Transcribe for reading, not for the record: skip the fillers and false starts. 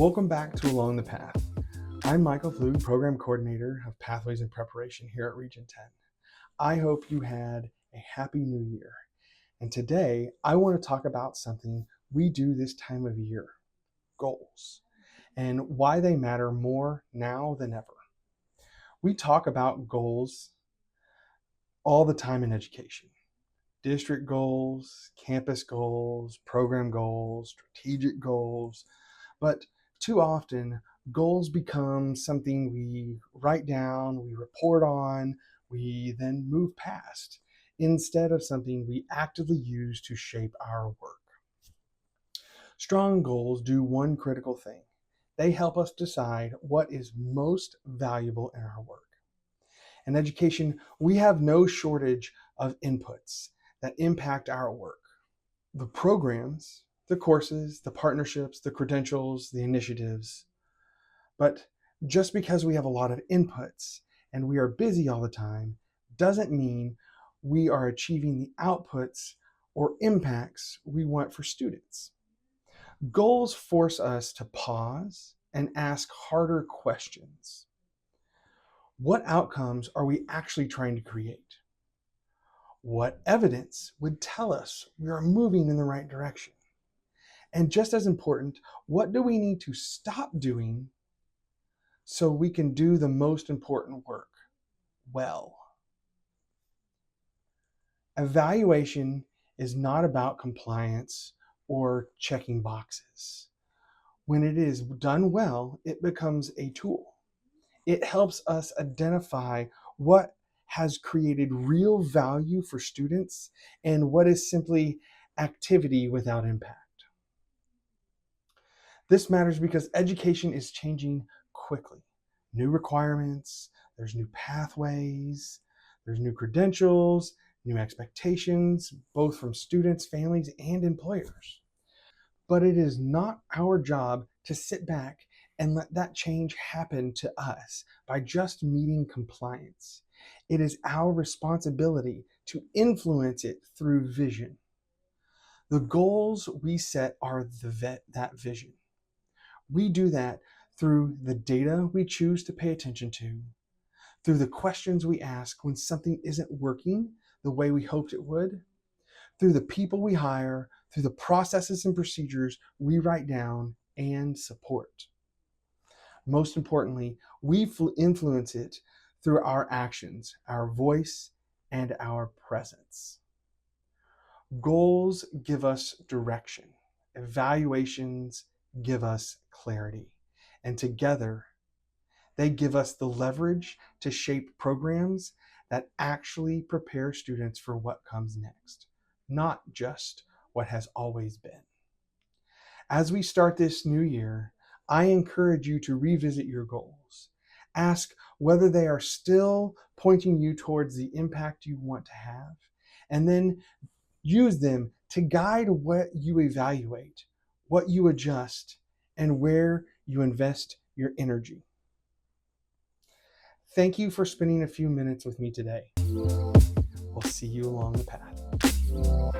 Welcome back to Along the Path. I'm Michael Pflug, Program Coordinator of Pathways in Preparation here at Region 10. I hope you had a happy new year. And today I want to talk about something we do this time of year, goals, and why they matter more now than ever. We talk about goals all the time in education. District goals, campus goals, program goals, strategic goals, but too often goals become something we write down, we report on, we then move past, instead of something we actively use to shape our work. Strong goals do one critical thing. They help us decide what is most valuable in our work. In education, we have no shortage of inputs that impact our work. The programs, the courses, the partnerships, the credentials, the initiatives. But just because we have a lot of inputs and we are busy all the time doesn't mean we are achieving the outputs or impacts we want for students. Goals force us to pause and ask harder questions. What outcomes are we actually trying to create? What evidence would tell us we are moving in the right direction? And just as important, what do we need to stop doing so we can do the most important work well? Evaluation is not about compliance or checking boxes. When it is done well, it becomes a tool. It helps us identify what has created real value for students and what is simply activity without impact. This matters because education is changing quickly. New requirements, there's new pathways, there's new credentials, new expectations, both from students, families, and employers. But it is not our job to sit back and let that change happen to us by just meeting compliance. It is our responsibility to influence it through vision. The goals we set are that vision. We do that through the data we choose to pay attention to, through the questions we ask when something isn't working the way we hoped it would, through the people we hire, through the processes and procedures we write down and support. Most importantly, we influence it through our actions, our voice, and our presence. Goals give us direction. Evaluations give us clarity. And together, they give us the leverage to shape programs that actually prepare students for what comes next, not just what has always been. As we start this new year, I encourage you to revisit your goals. Ask whether they are still pointing you towards the impact you want to have, and then use them to guide what you evaluate, what you adjust, and where you invest your energy. Thank you for spending a few minutes with me today. We'll see you along the path.